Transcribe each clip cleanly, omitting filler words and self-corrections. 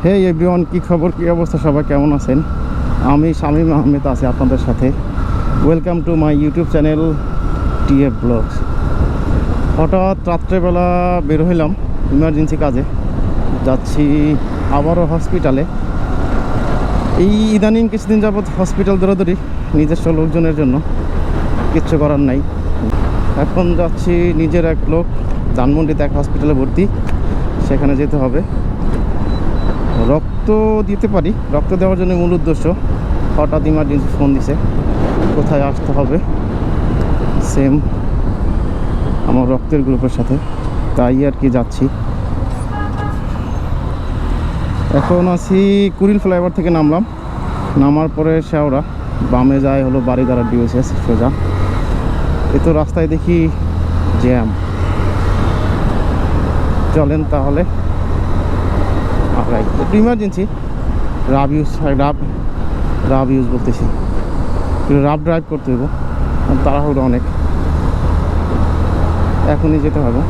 হে everyone, কি খবর, কি অবস্থা, সবাই কেমন আছেন? আমি শামীম আহমেদ আছি আপনাদের সাথে। Welcome to my YouTube channel TF blogs. হঠাৎ রাত্রেবেলা বের হইলাম ইমার্জেন্সি কাজে, যাচ্ছি আবারও হসপিটালে। এই ইদানিং কিছুদিন যাবৎ হসপিটাল দৌড়াদৌড়ি নিজস্ব লোকজনের জন্য, কিচ্ছু করার নাই। এখন যাচ্ছি নিজের এক লোক ধানমন্ডিতে এক হসপিটালে ভর্তি, সেখানে যেতে হবে। রক্ত দিতে পারি, রক্ত দেওয়ার জন্য মূল উদ্দেশ্য। হঠাৎ ইমার্জেন্সি ফোন দিছে, কোথায় আসতে হবে, সেম আমার রক্তের গ্রুপের সাথে, তাই আর কি যাচ্ছি। এখন আছি কুড়িল ফ্লাইওভার থেকে নামলাম, নামার পরে শেওড়া, বামে যায় হলো বাড়িধারা ডিওসিএস সোজা। এ তো রাস্তায় দেখি জ্যাম, চলেন তাহলে আগাই। একটু ইমার্জেন্সি, রাব ইউজ বলতেছি, রাব ড্রাইভ করতে হইব, তাড়াহুড়ো অনেক, এখনই যেতে হবে।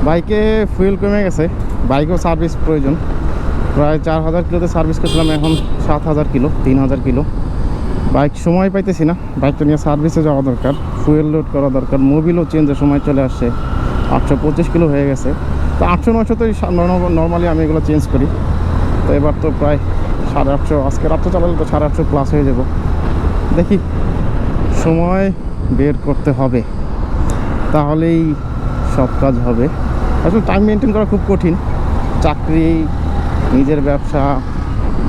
বাইকে ফুয়েল কমে গেছে, বাইকেও সার্ভিস প্রয়োজন। প্রায় 4000 কিলোতে সার্ভিস করছিলাম, এখন 7000 কিলো, 3000 কিলো। বাইক সময় পাইতেছি না, বাইকটা নিয়ে সার্ভিসে যাওয়া দরকার, ফুয়েল লোড করা দরকার। মোবিলও চেঞ্জের সময় চলে আসছে, 825 কিলো হয়ে গেছে। তো 800-900তেই নর্মালি আমি এগুলো চেঞ্জ করি। তো এবার তো প্রায় 850, আজকে রাত্রে চালালে তো 850 প্লাস হয়ে যাব। দেখি, সময় বের করতে হবে, তাহলেই সব কাজ হবে। আসলে টাইম মেনটেন করা খুব কঠিন। চাকরি, নিজের ব্যবসা,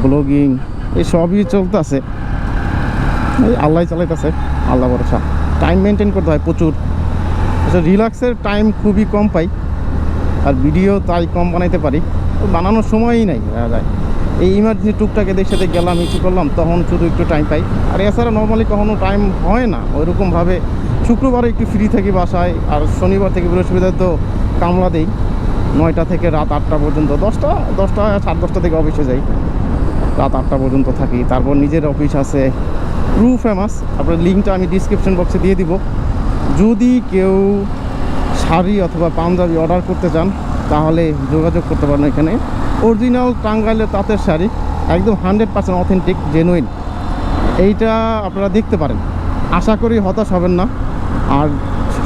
ব্লগিং, এই সবই চলতেছে, এই আল্লাহ চালাইতেছে, আল্লাহ ভরসা। টাইম মেনটেন করতে হয় প্রচুর। আসলে রিল্যাক্সের টাইম খুবই কম পাই, আর ভিডিও তাই কম বানাইতে পারি, বানানোর সময়ই নাই যায়। এই ইমার্জেন্সি টুকটাকে দেখে সাথে গেলাম, ইস্যু করলাম, তখন শুধু একটু টাইম পাই। আর এছাড়া নর্মালি কখনো টাইম হয় না ওইরকমভাবে। শুক্রবারে একটু ফ্রি থাকি বাসায়, আর শনিবার থেকে বৃহস্পতিবার তো কামলা দেই, 9টা থেকে রাত 8টা পর্যন্ত। 10টা 10:30 থেকে অফিসে যাই, রাত 8টা পর্যন্ত থাকি। তারপর নিজের অফিস আছে ট্রু ফেমাস, আপনার লিঙ্কটা আমি ডিসক্রিপশন বক্সে দিয়ে দিব। যদি কেউ শাড়ি অথবা পাঞ্জাবি অর্ডার করতে চান তাহলে যোগাযোগ করতে পারেন। এখানে অরিজিনাল টাঙ্গাইলের তাঁতের শাড়ি, একদম 100% অথেন্টিক, জেনুইন, এইটা আপনারা দেখতে পারেন। আশা করি হতাশ হবেন না। আর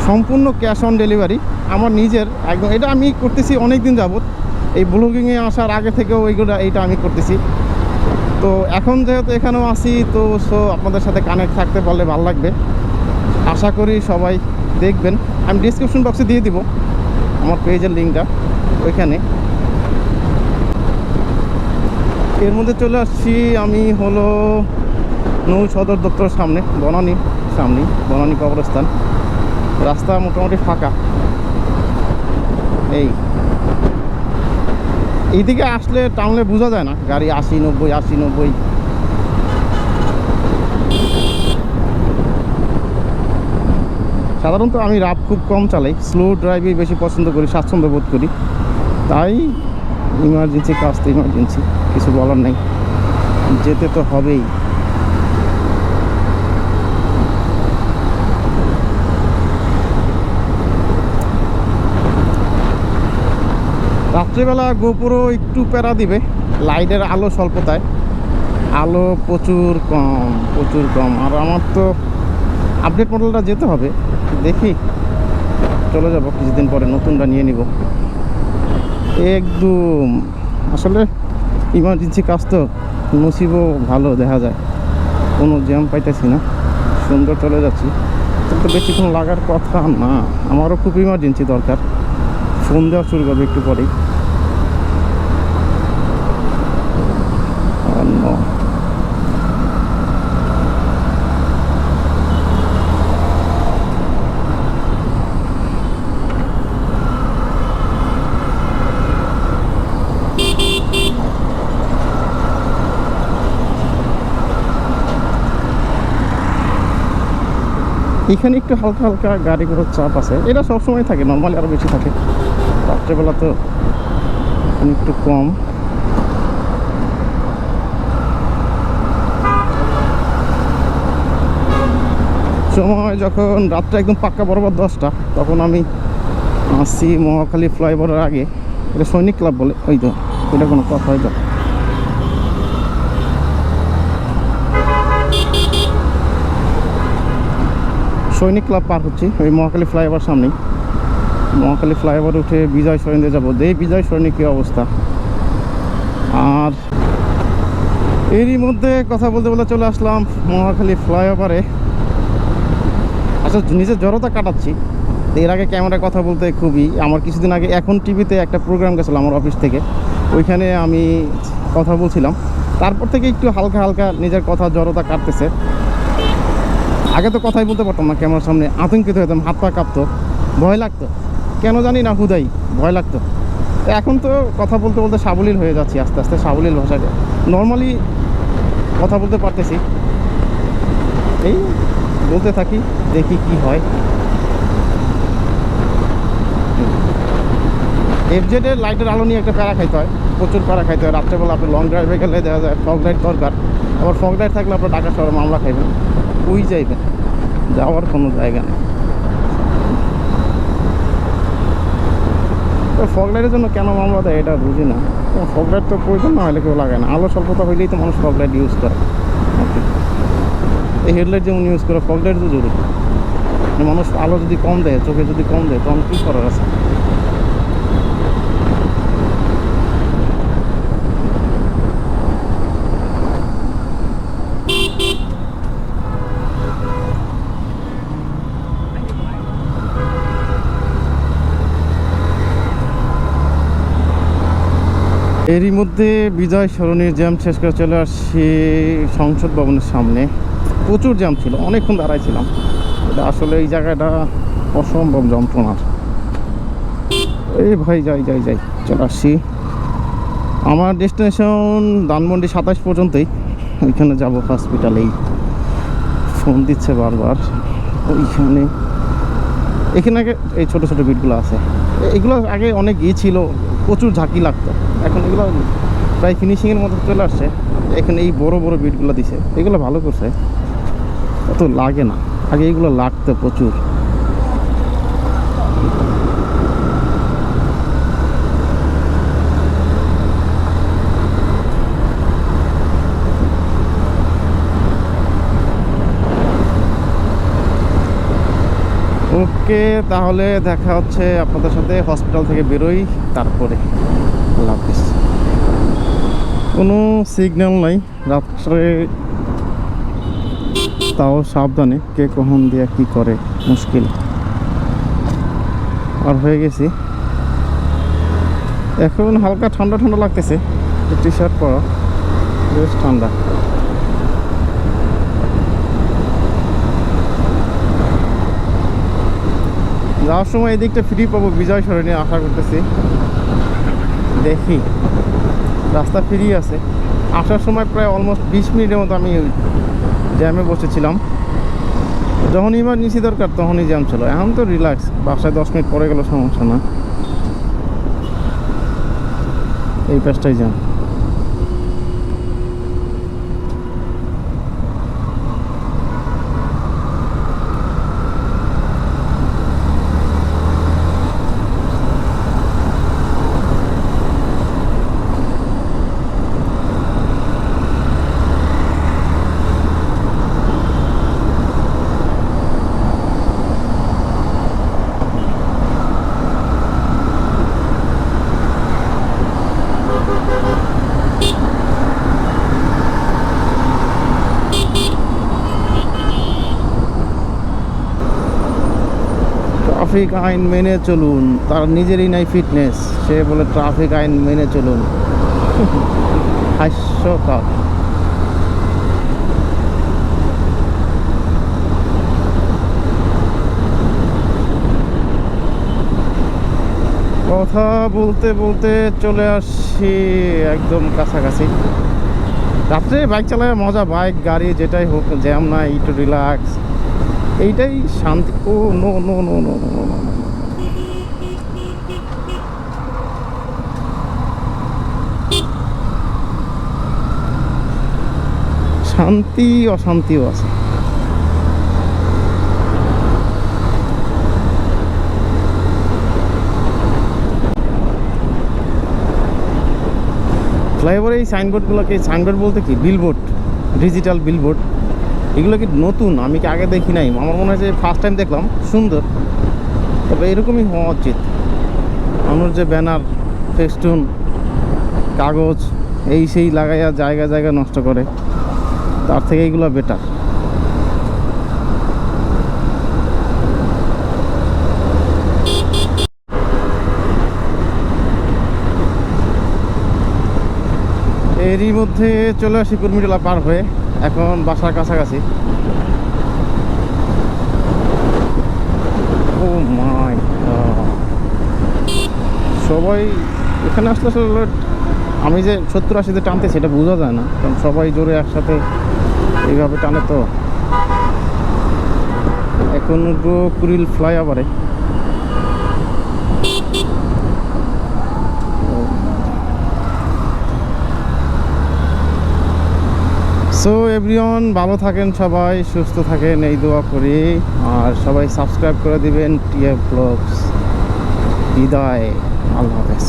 সম্পূর্ণ ক্যাশ অন ডেলিভারি আমার নিজের, একদম। এটা আমি করতেছি অনেক দিন যাবত, এই ব্লগিংয়ে আসার আগে থেকেও এইটা আমি করতেছি। তো এখন যেহেতু এখানেও আসি, তো আপনাদের সাথে কানেক্ট থাকতে পারলে ভালো লাগবে। আশা করি সবাই দেখবেন। আমি ডিসক্রিপশন বক্সে দিয়ে দিব আমার পেজের লিঙ্কটা, ওইখানে। এর মধ্যে চলে আসছি আমি হলো নৌ সদর দপ্তরের সামনে, বনানী কবরস্থান। রাস্তা মোটামুটি ফাঁকা। এইদিকে আসলে টানলে বোঝা যায় না, গাড়ি 80-90। সাধারণত আমি রাব খুব কম চালাই, স্লো ড্রাইভই বেশি পছন্দ করি, স্বাচ্ছন্দ্য বোধ করি। তাই ইমার্জেন্সি কাজ তো ইমার্জেন্সি, কিছু বলার নেই, যেতে তো হবেই। রাত্রিবেলা গোপুরও একটু প্যারা দিবে, লাইটের আলো স্বল্পতায়, আলো প্রচুর কম। আর আমার তো আপডেট মডেলটা যেতে হবে, দেখি চলে যাব কিছুদিন পরে, নতুনটা নিয়ে নিব একদম। আসলে ইমার্জেন্সি কাজ তো নসিবও ভালো দেখা যায়, কোনো জ্যাম পাইতেছি না, সুন্দর চলে যাচ্ছি। তো বেশিক্ষণ লাগার কথা না, আমারও খুব ইমার্জেন্সি দরকার। ফোন দেওয়া শুরু করবে একটু পরেই। এখানে একটু হালকা হালকা গাড়ি ঘোড়ার চাপ আছে, এটা সবসময় থাকে, নর্মালি আরও বেশি থাকে। রাত্রেবেলা তো একটু কম। সময় যখন রাত্রে একদম পাক্কা বরাবর 10টা, তখন আমি আসছি মহাখালী ফ্লাইওভারের আগে। এটা সৈনিক ক্লাব বলে, ওই তো এটা কোনো কথা হয়তো। সৈনিক ক্লাব পার হচ্ছি ওই মহাখালী ফ্লাইওভার সামনেই। মহাখালী ফ্লাইওভার উঠে বিজয় সরণিতে যাবো। এই বিজয় সরণি কী অবস্থা! আর এরই মধ্যে কথা বলতে বলতে চলে আসলাম মহাখালী ফ্লাইওভারে। আসলে নিজের জড়তা কাটাচ্ছি। এর আগে ক্যামেরায় কথা বলতে খুবই আমার কিছুদিন আগে এখন টিভিতে একটা প্রোগ্রাম গেছিলো আমার অফিস থেকে, ওইখানে আমি কথা বলছিলাম। তারপর থেকে একটু হালকা হালকা নিজের কথা জড়তা কাটতেছে। আগে তো কথাই বলতে পারতাম না ক্যামেরার সামনে, আতঙ্কিত হতাম, হাত পা কাঁপতো, ভয় লাগতো, কেন জানি না হুদাই ভয় লাগতো। এখন তো কথা বলতে বলতে সাবলীল হয়ে যাচ্ছি, আস্তে আস্তে সাবলীল ভাষাকে নর্মালি কথা বলতে পারতেছি। এই বলতে থাকি, দেখি কি হয়। এফজেডের লাইটের আলো নিয়ে একটা প্যারা খাইতে হয়, প্রচুর প্যারা খাইতে হয়। রাত্রেবেলা আপনি লং ড্রাইভে গেলে দেখা যায় ফগ লাইট দরকার। আবার ফগ লাইট থাকলে আপনার ঢাকা শহরে মামলা খাইবেন, ওই যাইবেন, যাওয়ার কোনো জায়গা নেই। ফগ লাইটের জন্য কেন মামলা দেয় এটা বুঝি না। ফগ লাইট তো প্রয়োজন না হলে কেউ লাগায় না। আলো স্বল্পতা হইলেই তো মানুষ ফগ লাইট ইউজ করে। এই হেডলাইট যেমন ইউজ করে, ফগ লাইট তো জরুরি। মানুষ আলো যদি কম দেয়, চোখে যদি কম দেয়, তখন কী করার আছে? এরই মধ্যে বিজয় সরণির জ্যাম শেষ করে চলে আসছি সংসদ ভবনের সামনে। প্রচুর জ্যাম ছিল, অনেকক্ষণ দাঁড়াইছিলাম। এটা আসলে এই জায়গাটা অসম্ভব যন্ত্রণার। এই ভাই যাই যাই যাই চলে আসছি। আমার ডেস্টিনেশন ধানমন্ডি 27 পর্যন্তই, ওইখানে যাব হসপিটালেই। ফোন দিচ্ছে বারবার ওইখানে। এখানে আগে এই ছোটো ছোটো বিটগুলো আছে, এগুলো আগে অনেক ছিল, প্রচুর ঝাঁকি লাগতো। এখন এগুলো প্রায় ফিনিশিংয়ের মতো চলে আসছে। এখানে এই বড় বড় বিটগুলো দিছে, এগুলো ভালো করছে, অত লাগে না। আগে এগুলো লাগতো প্রচুর। ওকে, তাহলে দেখা হচ্ছে আপনাদের সাথে হসপিটাল থেকে বেরোই, তারপরে আল্লাহ হাফিজ। কোনো সিগন্যাল নাই রাত্রে, তাও সাবধানে, কে কখন দিয়ে কী করে মুশকিল। আর হয়ে গেছি এখন হালকা ঠান্ডা ঠান্ডা লাগতেছে, টি শার্ট পরা, বেশ ঠান্ডা। যাওয়ার সময় এই দিকটা ফ্রি পাবো বিজয় সরণি আশা করতেছি। দেখি, রাস্তা ফ্রি আছে। আসার সময় প্রায় অলমোস্ট 20 মিনিটের মতো আমি জ্যামে বসেছিলাম। যখন ইমার্জেন্সি দরকার তখনই জ্যাম ছিল। এখন তো রিল্যাক্স, বাসায় 10 মিনিট পরে গেল সমস্যা না। এই পাশটাই জ্যাম। ট্রাফিক আইন মেনে চলুন, তার নিজেরই নাই ফিটনেস, সে বলে ট্রাফিক আইন মেনে চলুন। হাস্যকর। কথা বলতে বলতে চলে আসছি একদম কাছাকাছি। রাত্রে বাইক চালায় মজা, বাইক গাড়ি যেটাই হোক, জ্যাম নাই, একটু রিল্যাক্স, এইটাই শান্তি। Oh no no no no no no, শান্তি অশান্তিও আছে। ফ্লাইওভারে এই সাইনবোর্ডগুলোকে, সাইনবোর্ড বলতে কি, বিলবোর্ড, ডিজিটাল বিলবোর্ড, এগুলো কি নতুন? আমি কি আগে দেখি নাই? আমার মনে হয় যে ফার্স্ট টাইম দেখলাম। সুন্দর, তবে এরকমই হওয়া উচিত। মানুষ যে ব্যানার, ফেস্টুন, কাগজ এই সেই লাগাইয়া জায়গা জায়গা নষ্ট করে, তার থেকে এইগুলো বেটার। এরই মধ্যে চলে আসি কুর্মিটোলা পার হয়ে, এখন বাসার কাছাকাছি। ও মাই গড, সবাই এখানে আসলে আসলে আমি যে 70-80-তে টানতে সেটা বোঝা যায় না, কারণ সবাই জোরে একসাথে এইভাবে টানে। তো এখন উঠবো কুড়িল ফ্লাইওভারে। সো এভরিওয়ান, ভালো থাকেন সবাই, সুস্থ থাকেন এই দোয়া করি। আর সবাই সাবস্ক্রাইব করে দিবেন টিএফ ব্লগস। বিদায়, আল্লাহ হাফেজ।